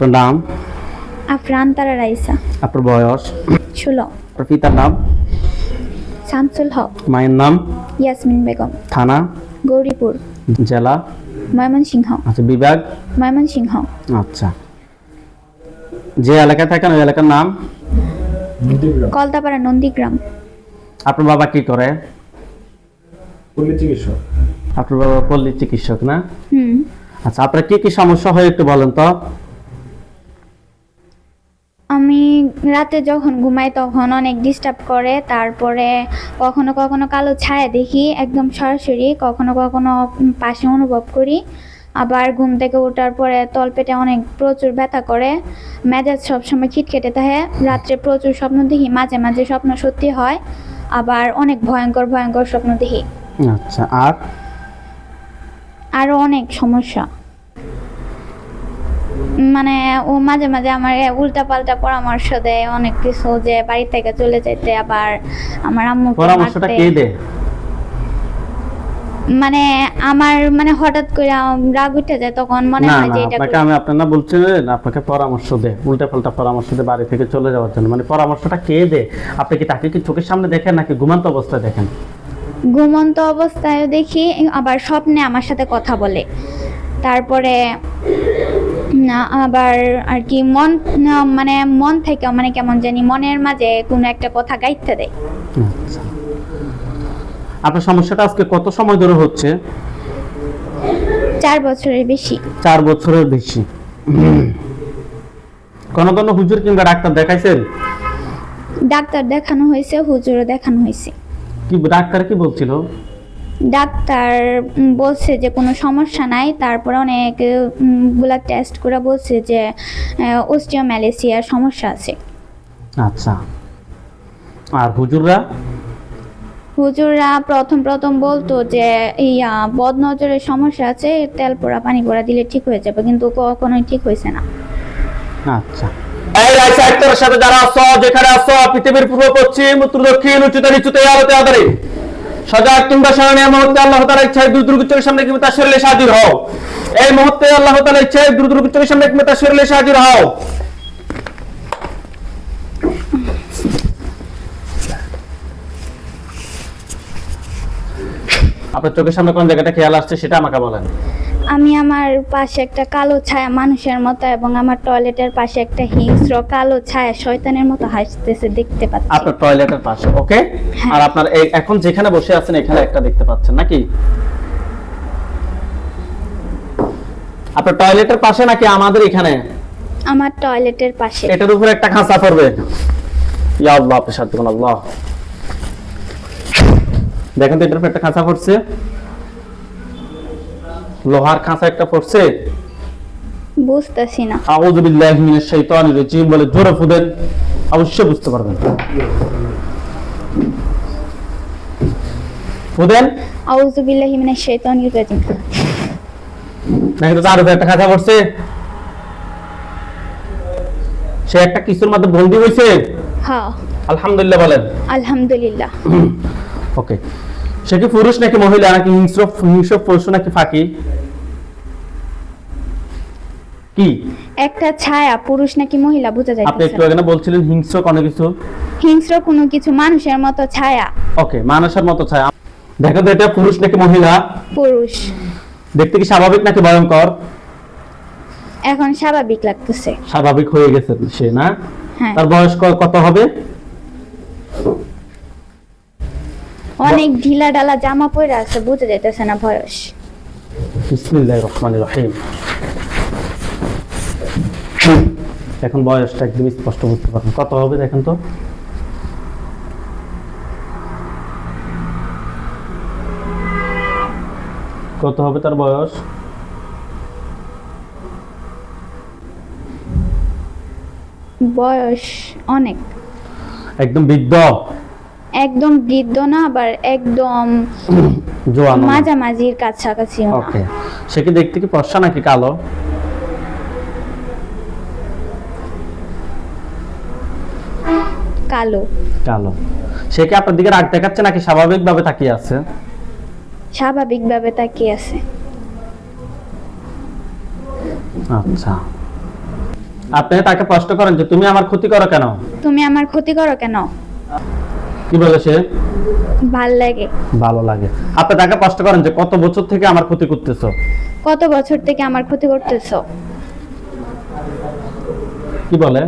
আপনার নাম? আফরান তারা রাইসা। আপনার বয়স? 16। আপনার পিতার নাম? শামসুল হক। মায়ের নাম? ইয়াসমিন বেগম। থানা? গৌরীপুর। জেলা? ময়মনসিংহ। আচ্ছা, বিভাগ? ময়মনসিংহ। আচ্ছা, যে এলাকায় থাকেন ওই এলাকার নাম? কলতাপাড়া নন্দীগ্রাম। আপনার বাবা কি করে? পল্লী চিকিৎসক। আপনার বাবা পল্লী চিকিৎসক না? হুম। আচ্ছা, আপনার কি কি সমস্যা হয় একটু বলেন তো। আমি রাতে যখন ঘুমাই তখন অনেক ডিস্টার্ব করে, তারপরে কখনো কখনো কালো ছায়া দেখি একদম সরাসরি, কখনো কখনো পাশে অনুভব করি। আবার ঘুম থেকে ওঠার পরে তলপেটে অনেক প্রচুর ব্যথা করে, মেজাজ সবসময় খিটখেটে থাকে, রাত্রে প্রচুর স্বপ্ন দেখি, মাঝে মাঝে স্বপ্ন সত্যি হয়, আবার অনেক ভয়ঙ্কর ভয়ঙ্কর স্বপ্ন দেখি। আচ্ছা, আর? আরও অনেক সমস্যা, মানে ও মাঝে মাঝে আমার উল্টা পাল্টা পরামর্শ দেয় অনেক কিছু, যে বাড়ি থেকে চলে যেতে, আবার আমার আম্মুকে পরামর্শটা মারতে। কে দেয়? মানে আমার মানে হঠাৎ করে রাগ উঠে যায়, তখন মনে না হয় না, যে এটা আপনাকে আমি আপনার না বলছিলেন, আপনাকে পরামর্শ দেয়, উল্টা পাল্টা পরামর্শ দেয় বাড়ি থেকে চলে যাওয়ার জন্য, মানে পরামর্শটা কে দেয়? আপনি কি তাকে কি চোখের সামনে দেখেন নাকি ঘুমান্ত অবস্থায় দেখেন? ঘুমন্ত অবস্থায় দেখি, আবার স্বপ্নে আমার সাথে কথা বলে। তারপরে আবার আর কি মন, মানে মন থেকে মানে কেমন জানি মনের মাঝে কোনো একটা কথা গাইতে দেয়। আচ্ছা, আপনার সমস্যাটা আজকে কত সময় ধরে হচ্ছে? 4 বছরের বেশি। 4 বছরের বেশি। কোনো হুজুর কিংবা ডাক্তার দেখাইছেন? ডাক্তার দেখানো হয়েছে, হুজুরও দেখানো হয়েছে। কি ডাক্তার কি বলছিল? ডাক্তার বলছে যে কোনো সমস্যা নাই, তারপরে অনেক ব্লাড টেস্ট করে বলছে যে অস্টিওম্যালেসিয়ার সমস্যা আছে। আচ্ছা, আর হুজুররা? হুজুররা প্রথম বলতো যে বদ নজরের সমস্যা আছে, তেল পোড়া পানি পোড়া দিলে ঠিক হয়ে যাবে, কিন্তু কখনোই ঠিক হয়েছে না। আচ্ছা, এই রাইসা একটার সাথে যারা আছো, যেখানে আছো, পৃথিবীর পূর্ব পশ্চিম উত্তর দক্ষিণ উচ্চতা নিচুতে আলোতে আধারে সজাগ কিংবা স্মরণীয় মুহূর্তে আল্লাহ তাআলার ইচ্ছায় দ্রুত চোখের সামনে কিংবা তার শরীরে হাজির হও। এই মুহূর্তে আল্লাহ তাআলার ইচ্ছায় দ্রুত চোখের সামনে কিংবা তার শরীরে হাজির হও। আপনার চোখের সামনে কোন জায়গাটা খেয়াল আসছে সেটা আমাকে বলেন। আমি আমার পাশে একটা কালো ছায়া মানুষের মতো, এবং আমার টয়লেটের পাশে একটা হিংস্র কালো ছায়া শয়তানের মতো হাসতেছে দেখতে পাচ্ছি। আপনার টয়লেটের পাশে, ওকে। হ্যাঁ। আর আপনার এখন যেখানে বসে আছেন এখানে একটা দেখতে পাচ্ছেন নাকি? আপনার টয়লেটের পাশে নাকি আমাদের এখানে? আমার টয়লেটের পাশে। এটার উপরে একটা খাঁচা পড়বে। ইয়া আল্লাহ, আপনি সাথে কোন আল্লাহ, দেখেন তো এটার উপরে একটা খাঁচা পড়ছে, লোহার খাঁচা একটা পড়ছে। বুঝতেছি না। আউযু বিল্লাহি মিনাশ শাইতানির রাজিম বলে জোরে ফুদেন, অবশ্যই বুঝতে পারবেন। ফুদেন। আউযু বিল্লাহি মিনাশ শাইতানির রাজিম। দেখেন তো তার উপরে একটা খাঁচা পড়ছে, সে একটা কিছুর মধ্যে বন্দী হয়েছে। হ্যাঁ। আলহামদুলিল্লাহ বলেন। আলহামদুলিল্লাহ। ওকে, সে কি পুরুষ নাকি মহিলা নাকি হিংস্র পশু নাকি ফাঁকি? কি একটা ছায়া, পুরুষ নাকি মহিলা বোঝা আপনি যাইতেছে একটু না। আগে না বলছিলেন হিংস্র কোনো কিছু? হিংস্র কোনো কিছু, মানুষের মতো ছায়া। ওকে, মানুষের মতো ছায়া। দেখো তো এটা পুরুষ নাকি মহিলা? পুরুষ। দেখতে কি স্বাভাবিক নাকি ভয়ঙ্কর? এখন স্বাভাবিক লাগতেছে। স্বাভাবিক হয়ে গেছে সে, না? হ্যাঁ। তার বয়স কত হবে? অনেক ঢিলা ঢালা জামা পরে আছে, বোঝা যাইতেছে না বয়স। বিসমিল্লাহির রহমানির রহিম। এখন বয়সটা একদম স্পষ্ট বুঝতে পারবেন। কত হবে দেখেন তো? কত হবে তার বয়স? বয়স অনেক। একদম বৃদ্ধ? একদম বৃদ্ধ না, আবার একদম জোয়ান? মাঝামাঝির কাছাকাছি। ওকে, সে কি দেখতে কি ফর্সা নাকি কালো? কালো। কালো। সে কি আপনার দিকে রাগ দেখাচ্ছে নাকি স্বাভাবিক ভাবে তাকিয়ে আছে? স্বাভাবিক ভাবে তাকিয়ে আছে। আচ্ছা, আপনি তাকে প্রশ্ন করেন যে তুমি আমার ক্ষতি করো কেন? তুমি আমার ক্ষতি করো কেন? কি বলে সে? ভাল লাগে। ভালো লাগে। আপনি তাকে প্রশ্ন করেন যে কত বছর থেকে আমার ক্ষতি করতেছো? কত বছর থেকে আমার ক্ষতি করতেছো? কি বলে?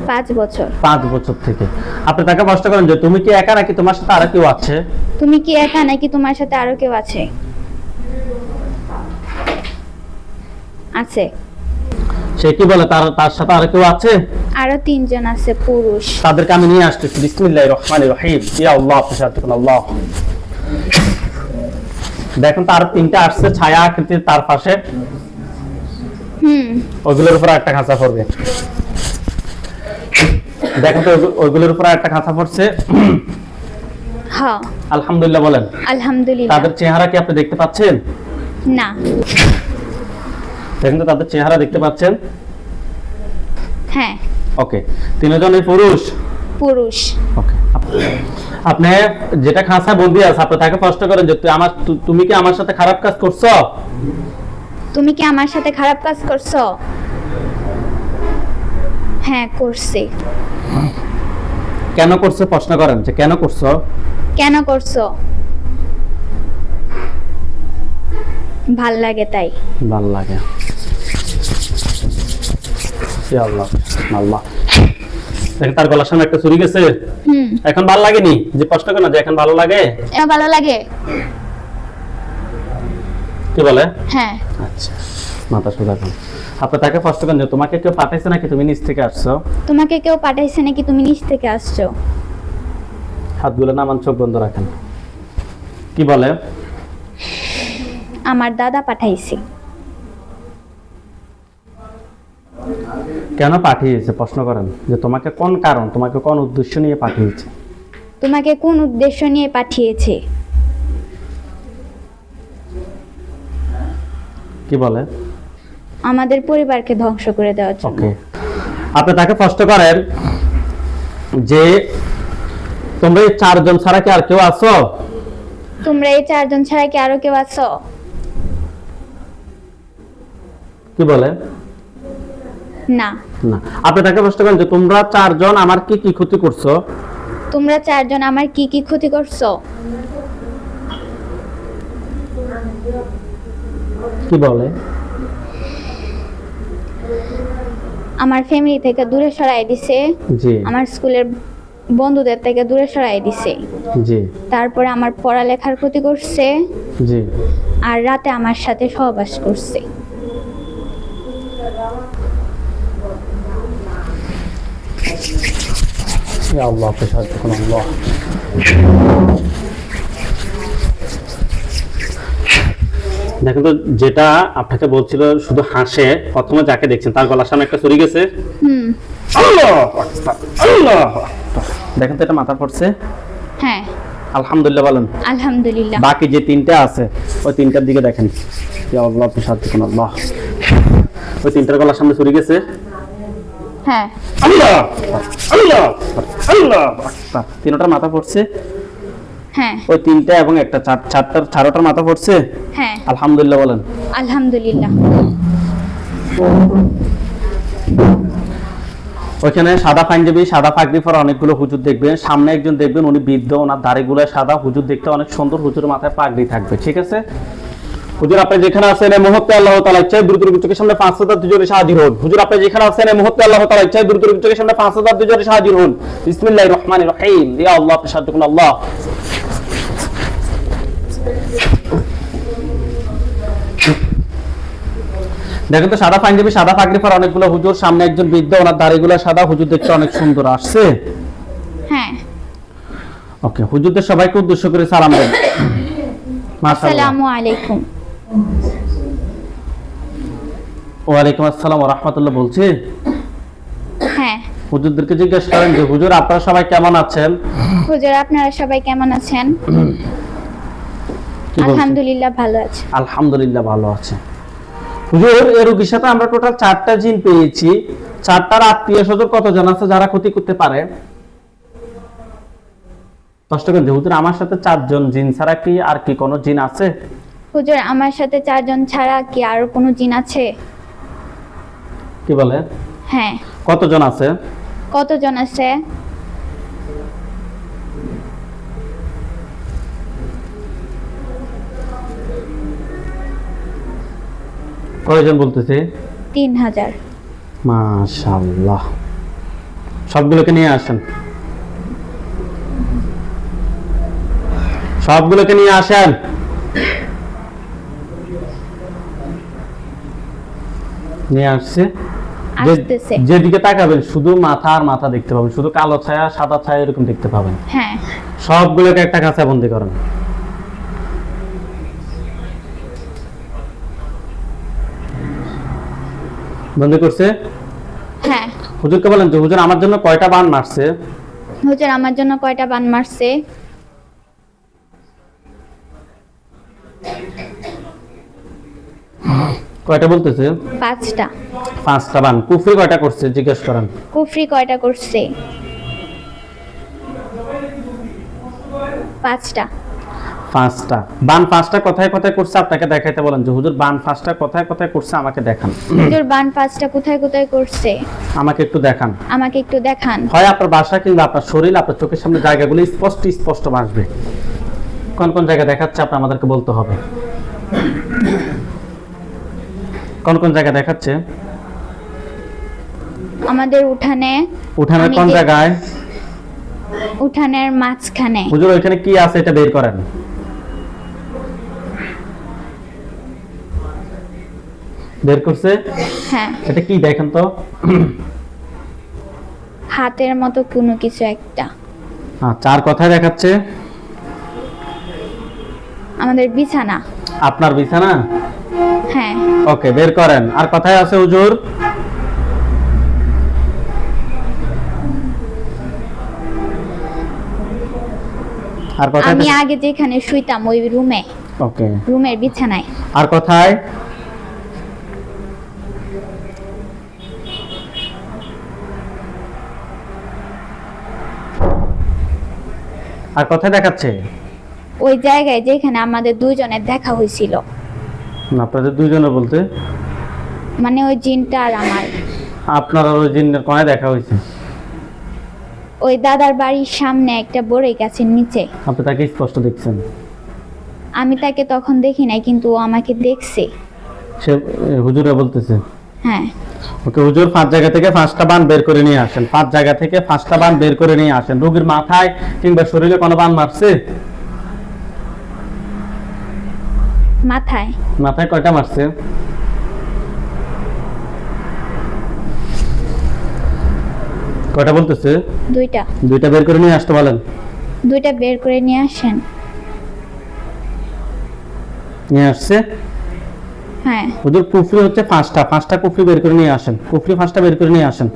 5 বছর। 5 বছর থেকে। আপনি তাকে প্রশ্ন করেন যে তুমি কি একা নাকি তোমার সাথে আরো কেউ আছে? তুমি কি একা নাকি তোমার সাথে আরো কেউ আছে? আছে। সে কি বলে তার সাথে আরো কেউ আছে? আরো 3 জন আছে পুরুষ। তাদেরকে আমি নিয়ে আসতেছি। বিসমিল্লাহির রহমানির রহিম। ইয়া আল্লাহ তাশাদ্দুকুন আল্লাহ। দেখুন তার 3টা আসছে ছায়া আকৃতির তার পাশে। ওগুলোর উপর একটা খাঁচা পড়বে। দেখুন তো ওগুলোর উপর একটা খাঁচা পড়ছে। হ্যাঁ। আলহামদুলিল্লাহ বলেন। আলহামদুলিল্লাহ। তাদের চেহারা কি আপনি দেখতে পাচ্ছেন? না। দেখুন তো তাদের চেহারা দেখতে পাচ্ছেন? হ্যাঁ। ওকে। 3 জনই পুরুষ? পুরুষ। ওকে। আপনি যেটা খাঁচা বন্দি আছে আপনি তাকে প্রশ্ন করেন যে তুমি কি আমার সাথে খারাপ কাজ করছো? তুমি কি আমার সাথে খারাপ কাজ করছো? হ্যাঁ করছি। কেন করছো প্রশ্ন করেন যে কেন করছো? কেন করছো? ভাল লাগে তাই। ভাল লাগে। ইয়া আল্লাহ আল্লাহ। দেখেন তার গলার সামনে একটা ছুরি গেছে। এখন ভালো লাগেনি যে প্রশ্ন করেন যে এখন ভালো লাগে? ভালো লাগে। কি বলে? হ্যাঁ। আচ্ছা মাথা সোজা করুন। আপনি তাকে প্রশ্ন করেন যে তোমাকে কেউ পাঠাইছে নাকি তুমি নিচ থেকে আসছো? তোমাকে কেউ পাঠাইছে নাকি তুমি নিচ থেকে আসছো? হাতগুলো নামান, চোখ বন্ধ রাখেন। কি বলে? আমার দাদা পাঠাইছে। কেন পাঠিয়েছে প্রশ্ন করেন যে তোমাকে কোন কারণ তোমাকে কোন উদ্দেশ্য নিয়ে পাঠিয়েছে? তোমাকে কোন উদ্দেশ্য নিয়ে পাঠিয়েছে? কি বলে? আমাদের পরিবারকে ধ্বংস করে দেওয়ার জন্য। ওকে। আপনি তাকে প্রশ্ন করেন যে তোমরা এই 4 জন ছাড়া কি আর কেউ আছো? তোমরা এই 4 জন ছাড়া কি আরো কেউ আছো? কি বলে? না। না। আপনি তাকে প্রশ্ন করেন যে তোমরা 4 জন আমার কি কি ক্ষতি করছো? তোমরা 4 জন আমার কি কি ক্ষতি করছো? কি বলে? আমার ফ্যামিলি থেকে দূরে সরাই দিছে। জি। আমার স্কুলের বন্ধুদের থেকে দূরে সরাই দিছে। জি। তারপরে আমার পড়ালেখার ক্ষতি করছে। জি। আর রাতে আমার সাথে সহবাস করছে। ইয়া আল্লাহ তাশাদ্দুকুন আল্লাহ। দেখেন তো যেটা আপনাকে বলছিল শুধু হাসে, প্রথমে যাকে দেখছেন তার গলার সামনে একটা ছুরি গেছে। আল্লাহু আকবার, আল্লাহু আকবার। দেখেন তো এটা মাথা পড়ছে। হ্যাঁ। আলহামদুলিল্লাহ বলেন। আলহামদুলিল্লাহ। বাকি যে 3টা আছে ওই 3টার দিকে দেখেন। ইয়া আল্লাহ তাশাদ্দুকুন আল্লাহ। ওই 3টার গলার সামনে ছুরি গেছে। হ্যাঁ। আল্লাহ আল্লাহ আল্লাহু আকবার। 3টার মাথা পড়ছে। হ্যাঁ। ওই 3টা এবং একটা 4টার মাথা পড়ছে। হ্যাঁ। আলহামদুলিল্লাহ বলেন। আলহামদুলিল্লাহ। ওইখানে সাদা পাঞ্জাবি সাদা পাগড়ি পরা অনেকগুলো হুজুর দেখবেন। সামনে একজন দেখবেন উনি বৃদ্ধ, ওনার দাড়িগুলো সাদা, হুজুর দেখতে অনেক সুন্দর, হুজুরের মাথায় পাগড়ি থাকবে। ঠিক আছে হুজুর, আপনি যেখানে আছেন এই মুহূর্তে আল্লাহ তাআলা ইচ্ছায় দ্রুত চোখের সামনে 5000 দুজনে হাজির হন। হুজুর, আপনি যেখানে আছেন এই মুহূর্তে আল্লাহ তাআলা ইচ্ছায় দ্রুত চোখের সামনে 5000 দুজনে হাজির হন। বিসমিল্লাহির রহমানির রহিম। ইয়া আল্লাহ তাশাদ্দুকুন আল্লাহ। দেখেন তো সাদা পাঞ্জাবি সাদা পাগড়ি পরা অনেকগুলো হুজুর, সামনে একজন বৃদ্ধ, ওনার দাড়িগুলো সাদা, হুজুর দেখতে অনেক সুন্দর। আসছে? হ্যাঁ। ওকে, হুজুরদের সবাইকে উদ্দেশ্য করে সালাম দেন। আসসালামু আলাইকুম। ওয়ালাইকুম আসসালাম ওয়া রাহমাতুল্লাহ বলছি। হ্যাঁ। হুজুরদেরকে জিজ্ঞেস করেন যে হুজুর আপনারা সবাই কেমন আছেন? হুজুর, আপনারা সবাই কেমন আছেন? আলহামদুলিল্লাহ ভালো আছি। আলহামদুলিল্লাহ ভালো আছে। হুজুর, এই রোগীর সাথে আমরা টোটাল 4টা জিন পেয়েছি। 4টার আত্মীয়-স্বজন কতজন আছে যারা ক্ষতি করতে পারে? কষ্ট করে হুজুর, আমার সাথে 4 জন জিন ছাড়া কি আর কি কোনো জিন আছে? হুজুর, আমার সাথে 4 জন ছাড়া কি আরো কোনো জিন আছে? কি বলে? হ্যাঁ। কতজন আছে? কতজন আছে? কয়জন বলতেছে? 3000। মাশাআল্লাহ। সবগুলোকে নিয়ে আসেন, সবগুলোকে নিয়ে আসেন। নিয়ে আসছে। আসতেছে। যেদিকে তাকাবেন শুধু মাথা আর মাথা দেখতে পাবেন, শুধু কালো ছায়া সাদা ছায়া এরকম দেখতে পাবেন। হ্যাঁ। সবগুলোকে একটা কাছে বন্দি করেন। বন্দি করছে? হ্যাঁ। হুজুরকে বলেন যে হুজুর আমার জন্য কয়টা বান মারছে? হুজুর আমার জন্য কয়টা বান মারছে? কয়টা বলতেছে? 5টা। 5টা বান। কুফরি কয়টা করছে জিজ্ঞেস করেন। কুফরি কয়টা করছে? 5টা। 5টা বান। 5টা কোথায় কোথায় করছে আপনাকে দেখাইতে বলেন যে হুজুর বান 5টা কোথায় কোথায় করছে আমাকে দেখান। হুজুর বান 5টা কোথায় কোথায় করছে আমাকে একটু দেখান। আমাকে একটু দেখান। হয় আপনার বাসা কিংবা আপনার শরীর, আপনার চোখের সামনে জায়গাগুলো স্পষ্ট স্পষ্ট ভাসবে। কোন কোন জায়গা দেখাচ্ছে আপনি আমাদেরকে বলতে হবে। কোন কোন জায়গা দেখাচ্ছে? আমাদের উঠানে। উঠানের কোন জায়গায়? উঠানের মাঝখানে। হুজুর ওইখানে কি আছে এটা বের করেন। বের করছে? হ্যাঁ। এটা কি দেখেন তো? হাতের মতো কোনো কিছু একটা। আচ্ছা, আর কোথায় দেখাচ্ছে? আমাদের বিছানা। আপনার বিছানা? হ্যাঁ। ওকে, বের করেন। আর কোথায় আছে হুজুর? আর কোথায়? আমি আগে যেখানে শুইতাম ওই রুমে। ওকে। রুমের বিছানায়। আর কোথায়? আর কোথায় দেখাচ্ছে? ওই জায়গায় যেখানে আমাদের দুজনের দেখা হয়েছিল। না, আপনাদের দুইজনে বলতে মানে ওই জিনটা আর আমার। আপনার আর ওই জিনের কোনায় দেখা হয়েছে? ওই দাদার বাড়ির সামনে একটা বড়ই গাছের নিচে। আপনি তাকে স্পষ্ট দেখছেন? আমি তাকে তখন দেখি নাই, কিন্তু ও আমাকে দেখছে। সে হুজুরে বলতেছে? হ্যাঁ। ওকে হুজুর 5 জায়গা থেকে 5টা বান বের করে নিয়ে আসেন। 5 জায়গা থেকে 5টা বান বের করে নিয়ে আসেন। রোগীর মাথায় কিংবা শরীরে কোনো বান মারছে? মাথায়। মাথায় কয়টা মারছে? কয়টা বলতেছে? 2টা। 2টা বের করে নিয়ে আসতে বলেন। 2টা বের করে নিয়ে আসেন। নিয়ে আসছে? হ্যাঁ। হুজুর কুফরি হচ্ছে 5টা। 5টা কুফরি বের করে নিয়ে আসেন। কুফরি 5টা বের করে নিয়ে আসেন।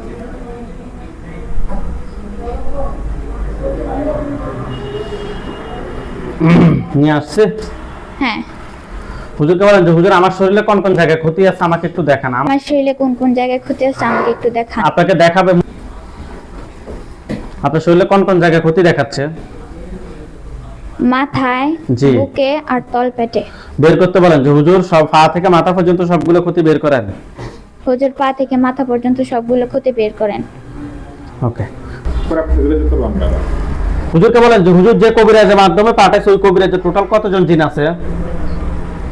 নিয়ে আসছে? হ্যাঁ। হুজুরকে বলেন যে হুজুর আমার শরীরে কোন কোন জায়গায় ক্ষতি আছে আমাকে একটু দেখান। আমার শরীরে কোন কোন জায়গায় ক্ষতি আছে আমাকে একটু দেখান। আপনাকে দেখাবে। আপনার শরীরে কোন কোন জায়গায় ক্ষতি দেখাচ্ছে? মাথায়, জি। বুকে আর তলপেটে। বের করতে বলেন যে হুজুর সব পা থেকে মাথা পর্যন্ত সবগুলো ক্ষতি বের করেন। হুজুর পা থেকে মাথা পর্যন্ত সবগুলো ক্ষতি বের করেন। ওকে। হুজুরকে বলেন যে হুজুর যে কবিরাজের মাধ্যমে পাঠাইছে ওই কবিরাজের টোটাল কতজন জিন আছে?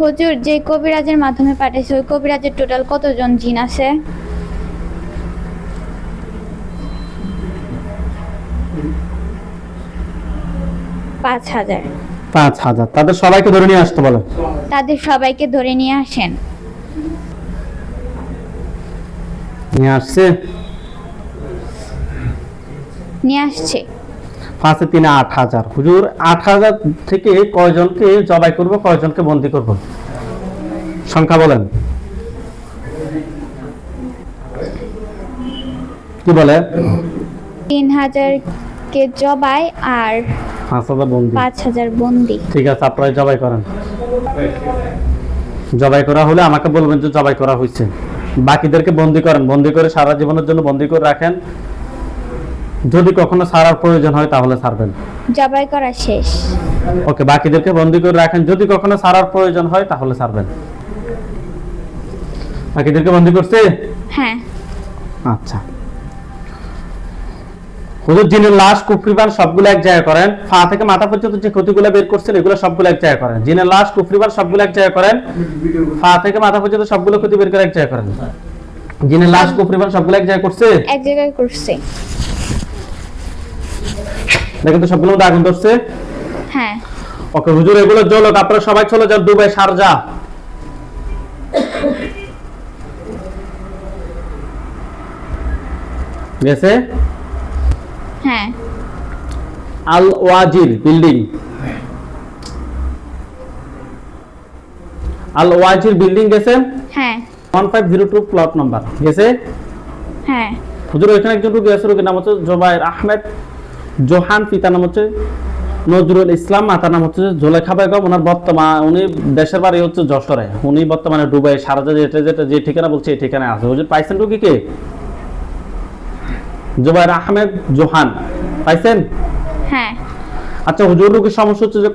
হুজুর যে কবিরাজের মাধ্যমে পাঠাইছে ওই কবিরাজের টোটাল কতজন জিন আছে? পাঁচ হাজার। 5000। তাদের সবাইকে ধরে নিয়ে আসতে বলেন। তাদের সবাইকে ধরে নিয়ে আসেন। নিয়ে আসছে? নিয়ে আসছে। 5 এ 3 8000। হুজুর 8000 থেকে কয়জনকে জবাই করব, কয়জনকে বন্দী করব? সংখ্যা বলেন। কি বলে? 3000 কে জবাই আর 5000 বন্দী। 5000 বন্দি। ঠিক আছে, আপনারা জবাই করেন। জবাই করা হলে আমাকে বলবেন যে জবাই করা হয়েছে। বাকিদেরকে বন্দী করেন। বন্দী করে সারা জীবনের জন্য বন্দী করে রাখেন। যদি কখনো ছাড়ার প্রয়োজন হয় তাহলে ছাড়বেন। জবাই করা শেষ। ওকে, বাকিদেরকে বন্দী করে রাখেন। যদি কখনো ছাড়ার প্রয়োজন হয় তাহলে ছাড়বেন। বাকিদেরকে বন্দী করছে? হ্যাঁ। আচ্ছা, হুজুর জিনের লাশ কুফরিবান সবগুলো এক জায়গায় করেন, পা থেকে মাথা পর্যন্ত যে ক্ষতিগুলো বের করছেন এগুলো সবগুলো এক জায়গায় করেন। জিনের লাশ কুফরিবান সবগুলো এক জায়গায় করেন, পা থেকে মাথা পর্যন্ত সবগুলো ক্ষতি বের করে এক জায়গায় করেন। জিনের লাশ কুফরিবান সবগুলো এক জায়গায় করছে, এক জায়গায় করছে। দেখেন তো সবগুলোর মধ্যে আগুন ধরছে। হ্যাঁ। ওকে হুজুর এগুলো জ্বলক, আপনারা সবাই চলে যান দুবাই শারজা। গেছে হ্যাঁ। আল ওয়াজির বিল্ডিং, আল ওয়াজির বিল্ডিং গেছে হ্যাঁ। 1502 প্লট নাম্বার গেছে। হ্যাঁ। হুজুর ওইখানে একজন রোগী আছে, রোগীর নাম হচ্ছে জোবায়ের আহমেদ জোহান, পিতার নাম হচ্ছে নজরুল ইসলাম, মাতার নাম হচ্ছে জোলেখা বেগম। ওনার বর্তমান উনি দেশের বাড়ি হচ্ছে যশোরে, উনি বর্তমানে দুবাই শারজা যেটা যেটা যে ঠিকানা বলছে এই ঠিকানায় আছে। হুজুর পাইছেন রোগীকে? জোবায়ের আহমেদ জোহান পাইছেন? হ্যাঁ। আচ্ছা হুজুর রোগীর সমস্যা হচ্ছে যে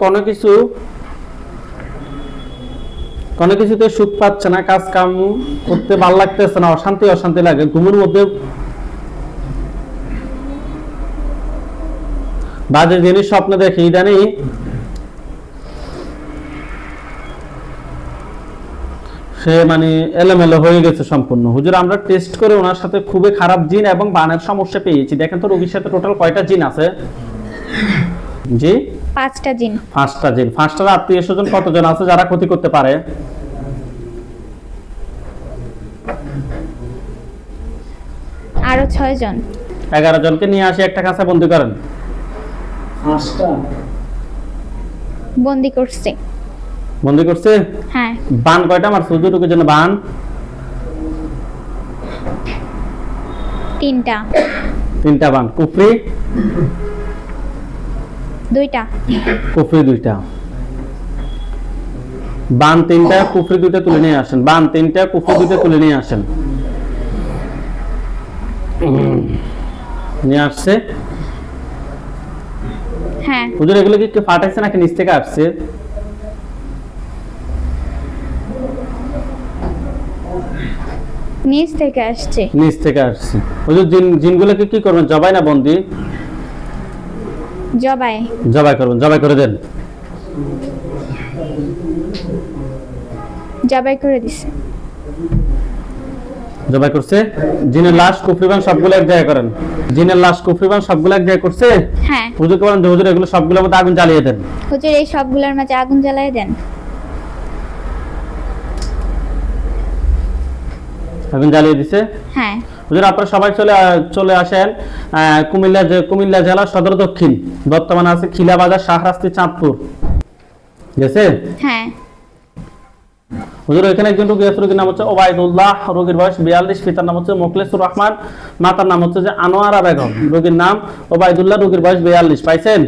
কোনো কিছুতে সুখ পাচ্ছে না, কাজ কাম করতে ভালো লাগতেছে না, অশান্তি অশান্তি লাগে, ঘুমের মধ্যে বাজে জিনিস স্বপ্নে দেখে, ইদানি সে মানে এলোমেলো হয়ে গেছে সম্পূর্ণ। হুজুর আমরা টেস্ট করে ওনার সাথে খুবই খারাপ জিন এবং বানের সমস্যা পেয়েছি। দেখেন তো রোগীর সাথে টোটাল কয়টা জিন আছে? জি 5টা জিন। 5টা জিন। 5টার আত্মীয় স্বজন কতজন আছে যারা ক্ষতি করতে পারে? আরো 6 জন। 11 জনকে নিয়ে আসি একটা কাছে বন্দি করেন। 5টা বন্দি করছে। বন্দি করছে? হ্যাঁ। বান কয়টা আমার হুজুর রোগীর জন্য? বান 3টা। 3টা বান। কুফরি 2টা। কুফরি 2টা। বান 3টা, কুফরি 2টা তুলে নিয়ে আসেন। বান 3টা, কুফরি 2টা তুলে নিয়ে আসেন। নিয়ে আসছে। হ্যাঁ। হুজুর এগুলো কি ফাটাইছে নাকি নিচ থেকে আসছে? নিচ থেকে আসছে। নিচ থেকে আসছে। হুজুর জিনগুলোকে কি করবেন? জবাই না বন্দি? জবাই। জবাই করবেন, জবাই করে দেন। জবাই করে দিছে। জবাই করছে। জিনের লাশ কুফরিবান সবগুলো এক জায়গায় করেন। জিনের লাশ কুফরিবান সবগুলো এক জায়গায় করছে। হ্যাঁ। হুজুরকে বলেন যে হুজুর এগুলো সবগুলোর মধ্যে আগুন জ্বালিয়ে দেন। হুজুর এই সবগুলোর মাঝে আগুন জ্বালায় দেন। আগুন জ্বালিয়ে দিছে। হ্যাঁ। হুজুর আপনারা সবাই চলে আসেন কুমিল্লা জেলা সদর দক্ষিণ, বর্তমানে আছে খিলা বাজার, শাহরাস্তি, চাঁদপুর। গেছে? হ্যাঁ। হুজুর এখানে একজন রোগী আছে, রোগীর নাম হচ্ছে ওবায়দুল্লাহ, রোগীর বয়স 42, পিতার নাম হচ্ছে মোখলেসুর রহমান, মাতার নাম হচ্ছে যে আনোয়ারা বেগম। রোগীর নাম ওবায়দুল্লাহ, রোগীর বয়স 42। পাইছেন?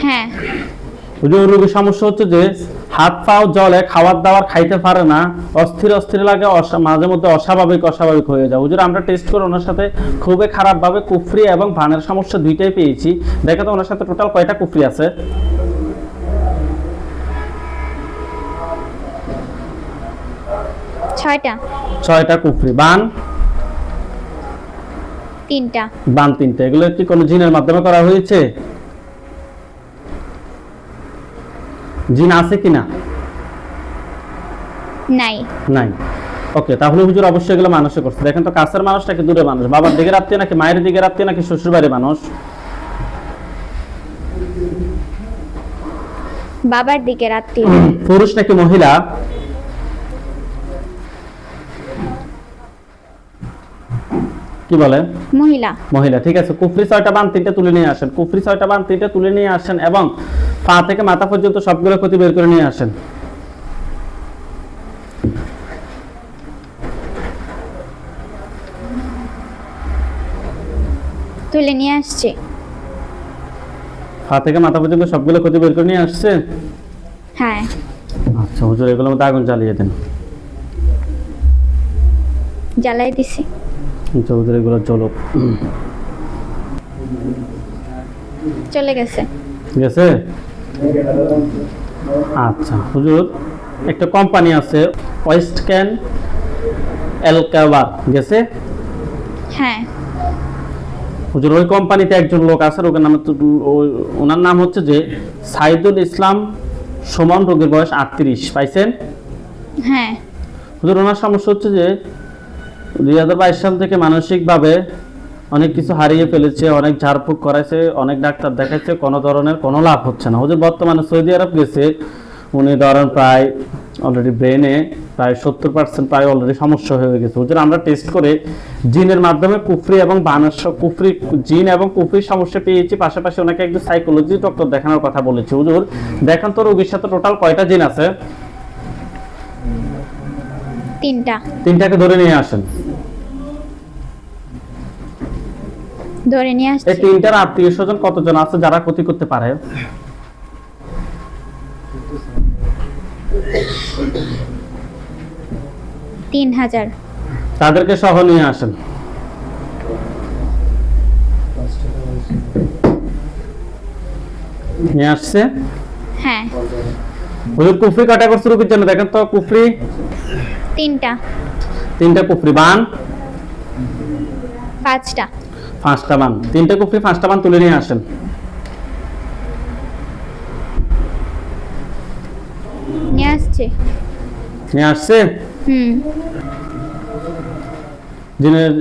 হ্যাঁ। হুজুর রোগীর সমস্যা হচ্ছে যে হাত পাও জলে, খাবার দাবার খাইতে পারে না, অস্থির অস্থির লাগে, মাঝে মধ্যে অস্বাভাবিক হয়ে যায়। হুজুর আমরা টেস্ট করে ওনার সাথে খুবই খারাপ ভাবে কুফরি এবং ভানের সমস্যা দুইটাই পেয়েছি। দেখো তো ওনার সাথে টোটাল কয়টা কুফরি আছে? 6টা। 6টা কুফরি। বান 3টা। বান 3টা। এগুলো কি কোনো জিনের মাধ্যমে করা হয়েছে? জিন আছে কিনা? নাই। নাই। ওকে, তাহলে হুজুর অবশ্যই এগুলো মানুষে করছে। দেখেন তো কাছের মানুষ নাকি দূরে মানুষ? বাবার দিকে আত্মীয় নাকি মায়ের দিকে আত্মীয় নাকি শ্বশুর বাড়ির মানুষ? বাবার দিকে আত্মীয়। পুরুষ নাকি মহিলা? কি বলে? মহিলা। মহিলা। ঠিক আছে। কুফরি 6টা বান 3টা তুলে নিয়ে আসেন। কুফরি 6টা বান 3টা তুলে নিয়ে আসেন এবং পা থেকে মাথা পর্যন্ত সবগুলো ক্ষতি বের করে নিয়ে আসেন। তুলে নিয়ে আসছে। পা থেকে মাথা পর্যন্ত সবগুলো ক্ষতি বের করে নিয়ে আসছে। হ্যাঁ। আচ্ছা হুজুর এগুলোর মধ্যে আগুন জ্বালিয়ে দেন। জ্বালাই দিছি। আচ্ছা হুজুর এগুলো জ্বলুক। চলে গেছে। গেছে? আচ্ছা হুজুর একটা কোম্পানি আছে ওয়েস্ট ক্যান এলকাবার, গেছে? হ্যাঁ। হুজুর ওই কোম্পানিতে একজন লোক আছে, ওনার নাম ওনার নাম হচ্ছে যে সাইদুল ইসলাম সুমন, রোগীর বয়স 38, পাইছেন? হ্যাঁ। হুজুর ওনার সমস্যা হচ্ছে যে 2022 সাল থেকে মানসিকভাবে অনেক কিছু হারিয়ে ফেলেছে, অনেক ঝাড়ফুঁক করাইছে, অনেক ডাক্তার দেখাচ্ছে, কোনো ধরনের কোনো লাভ হচ্ছে না। হুজুর বর্তমানে সৌদি আরব গেছে, উনি ধরেন প্রায় অলরেডি ব্রেনে প্রায় 70% প্রায় অলরেডি সমস্যা হয়ে গেছে। হুজুর আমরা টেস্ট করে জিনের মাধ্যমে কুফরি এবং কুফরি জিন এবং কুফরির সমস্যা পেয়েছি, পাশাপাশি ওনাকে একজন সাইকোলজি ডক্টর দেখানোর কথা বলেছি। হুজুর দেখেন তো রোগীর সাথে টোটাল কয়টা জিন আছে? 3টা। 3টাকে ধরে নিয়ে আসেন। ধরে নিয়ে এই আসছি। 3টার আত্মীয় স্বজন কতজন আছে যারা ক্ষতি করতে পারে? 3000। তাদেরকে সহ নিয়ে আসেন। নিয়ে আসছে। হ্যাঁ। হুজুর কুফরি কাটা করছে রোগীর জন্য, দেখেন তো কুফরি 3টা। 3টা কুফরি, বান 5টা। 5টা বান, 3টা কুফরি 5টা বান তুলে নিয়ে আসেন। নিয়ে আসছে। নিয়ে আসছে। হুম। জিনের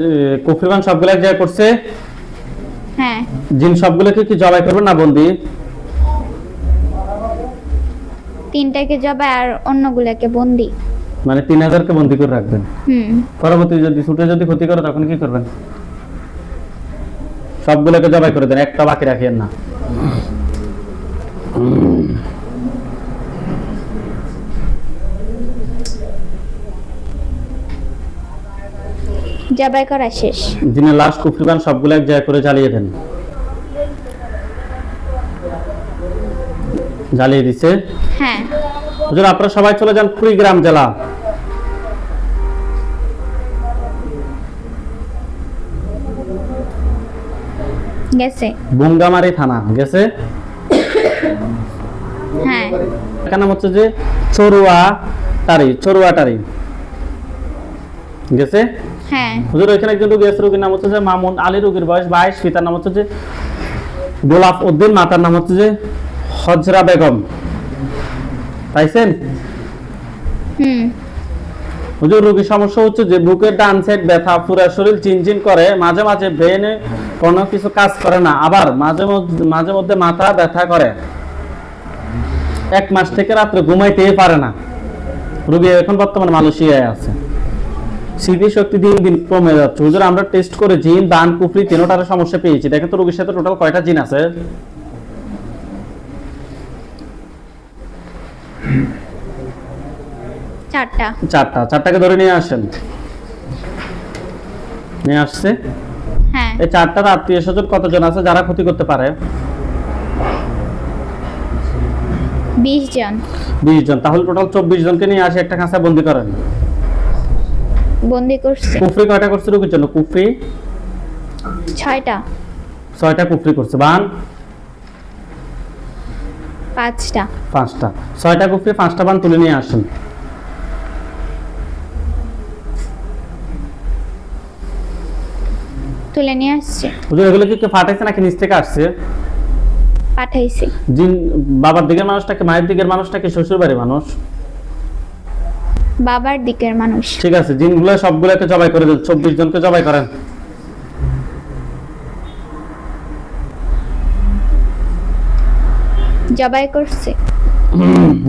কুফরি বান সবগুলো এক জায়গায় করছে। হ্যাঁ। জিন সবগুলোকে কি জবাই করবেন না বন্দি? 3টাকে জবাই আর অন্যগুলোকে বন্দি। মানে 3000কে বন্দি করে রাখবেন। হুম। পরবর্তী যদি ছুটে যদি ক্ষতি করে তখন কি করবেন? সবগুলোকে জবাই করে দেন, একটা বাকি রাখিয়েন না। জবাই করা শেষ। জিনের লাশ কুফরিবান সবগুলো এক জায়গায় করে জ্বালিয়ে দেন। জ্বালিয়ে দিছে। হ্যাঁ। হুজুর আপনারা সবাই চলে যান কুড়িগ্রাম জেলা। গেছে। বুঙ্গামারি থানা গেছে। হ্যাঁ। এখানে নাম হচ্ছে যে চরুয়াটারি গেছে। হ্যাঁ। হুজুর এখানে একজন রোগী আছে, রোগীর নাম হচ্ছে যে মামুন আলী, রোগীর বয়স 22, পিতার নাম হচ্ছে যে গোলাপ উদ্দিন, মাতার নাম হচ্ছে যে হজরা বেগম, পাইছেন? হুম। হুজুর রোগীর সমস্যা হচ্ছে যে বুকের ডান সাইড ব্যথা, পুরো শরীর চিনচিন করে, মাঝে মাঝে ব্রেনে কোনো কিছু কাজ করে না, আবার মাঝে মধ্যে মাথা ব্যথা করে, 1 মাস থেকে রাত্রে ঘুমাইতেই পারে না। রোগী এখন বর্তমানে মালয়েশিয়ায় আছে। স্মৃতি শক্তি দিন দিন কমে যাচ্ছে। হুজুর আমরা টেস্ট করে জিন, দান, কুফরি তিনটার সমস্যা পেয়েছি। দেখেন তো রোগীর সাথে টোটাল কয়টা জিন আছে? 4টা। 4টাকে ধরে নিয়ে আসেন। নিয়ে আসছে। হ্যাঁ। এই 4টার আত্মীয় স্বজন কতজন আছে যারা ক্ষতি করতে পারে? 20 জন। 20 জন। তাহলে টোটাল 24 জনকে নিয়ে আসে একটা খাঁচায় বন্দি করেন। বন্দি করছে। কুফরি কয়টা করছে রোগীর জন্য? কুফরি 6টা। 6টা কুফরি করছে। বান 5টা। 5টা। 6টা কুফরি 5টা বান তুলে নিয়ে আসেন। তুলে নিয়ে আসছে। হুজুর এগুলো কি ফাটাইছে নাকি নিচ থেকে আসছে? পাঠাইছে। জিন বাবার দিকের মানুষটাকে, মায়ের দিকের মানুষটাকে, শ্বশুর বাড়ির মানুষ? বাবার দিকের মানুষ। ঠিক আছে, জিনগুলো সবগুলোকে জবাই করে দেন। 24 জনকে জবাই করেন। জবাই করছে।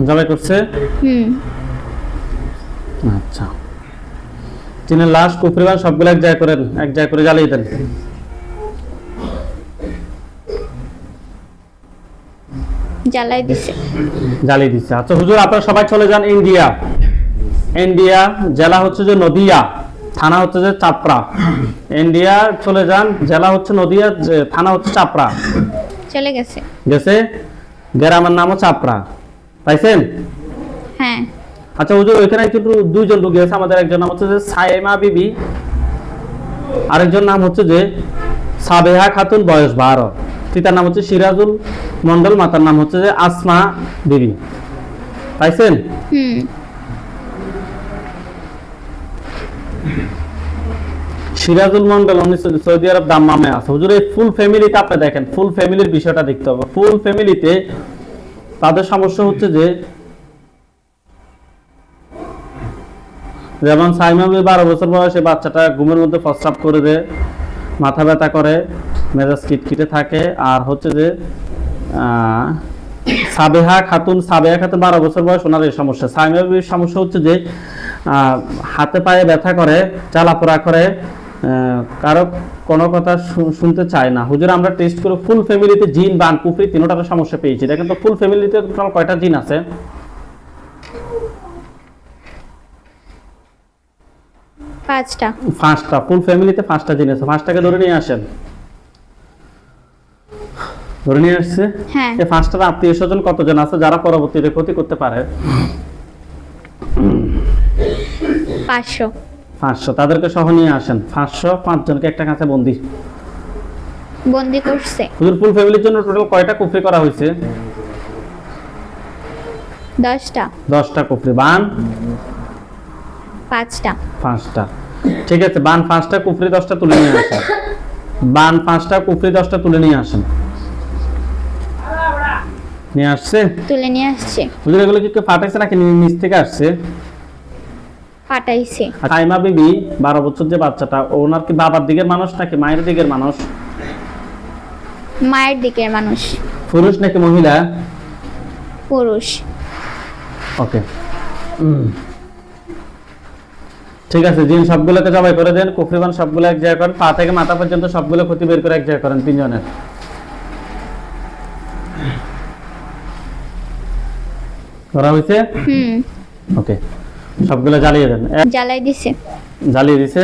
জবাই করছে। হুম। আচ্ছা, জিনের লাশ কুফরিবান সবগুলো এক জায়গায় করেন, এক জায়গায় করে জ্বালিয়ে দেন। জ্বালাই দিছে। জ্বালিয়ে দিচ্ছে। আচ্ছা হুজুর আপনারা সবাই চলে যান ইন্ডিয়া। ইন্ডিয়া জেলা হচ্ছে যে নদিয়া, থানা হচ্ছে যে চাপড়া। ইন্ডিয়া চলে যান, জেলা হচ্ছে নদিয়া, থানা হচ্ছে চাপড়া। চলে গেছে। গেছে। গ্রামের নামও চাপড়া, পাইছেন? হ্যাঁ। আচ্ছা হুজুর ওইখানে কিন্তু 2 জন রোগী আছে আমাদের। একজন নাম হচ্ছে যে সাইমা বিবি, আরেকজন নাম হচ্ছে যে সাবেহা খাতুন, বয়স 12, পিতার নাম হচ্ছে সিরাজুল মন্ডল, মাতার নাম হচ্ছে যে আসমা বিবি, পাইছেন? হুম। সিরাজুল মন্ডল উনি সৌদি আরব দাম্মামে আছে। হুজুর এই ফুল ফ্যামিলিতে আপনি দেখেন, ফুল ফ্যামিলির বিষয়টা দেখতে হবে। ফুল ফ্যামিলিতে তাদের সমস্যা হচ্ছে যে, যেমন সাইমা 12 বছর বয়সে বাচ্চাটা ঘুমের মধ্যে প্রস্রাব করে দেয়, মাথা ব্যথা করে, মেজাজ খিটখিটে থাকে। আর হচ্ছে যে সাবেহা খাতুন 12 বছর বয়স, ওনার এই সমস্যা। সাইমা বিবির সমস্যা হচ্ছে যে হাতে পায়ে ব্যথা করে, জ্বালাপোড়া করে, কারো কোনো কথা শুনতে চায় না। হুজুর আমরা টেস্ট করে ফুল ফ্যামিলিতে জিন বান কুফরি তিনটার সমস্যা পেয়েছি। দেখেন তো ফুল ফ্যামিলিতে টোটাল কয়টা জিন আছে? 5টা। 5টা। ফুল ফ্যামিলিতে 5টা জিন আছে। 5টাকে ধরে নিয়ে আসেন। ধরে নিয়ে আসছে। হ্যাঁ। এই 5টার আত্মীয় স্বজন কতজন আছে যারা পরবর্তীতে ক্ষতি করতে পারে? 500। 500। তাদেরকে সহ নিয়ে আসেন। 505 জনকে একটা কাছে বন্দি করছে। হুজুর ফুল ফ্যামিলির জন্য টোটাল কয়টা কুফরি করা হয়েছে? 10টা। 10টা কুফরি। বান 5টা। 5টা। ঠিক আছে, বান 5টা কুফরি 10টা তুলে নিয়ে আসেন। বান 5টা কুফরি 10টা তুলে নিয়ে আসেন। নিয়ে আসছে? তুলে নিয়ে আসছে। হুজুর এগুলো কি কেউ পাঠাইছে নাকি নিচ থেকে আসছে? পাঠাইছে। সাইমা বিবি 12 বছর যে বাচ্চাটা, ওনার কি বাবার দিকের মানুষ নাকি মায়ের দিকের মানুষ? মায়ের দিকের মানুষ। পুরুষ নাকি মহিলা? পুরুষ। ওকে, ঠিক আছে। জিন সবগুলোকে জবাই করে দেন, কুফরিবান সবগুলো এক জায়গায় করেন, পা থেকে মাথা পর্যন্ত সবগুলো ক্ষতি বের করে এক জায়গায় করেন, 3 জনের। করা হয়েছে? হুম। ওকে, সবগুলো জ্বালিয়ে দেন। জ্বালাই দিছে। জ্বালিয়ে দিছে।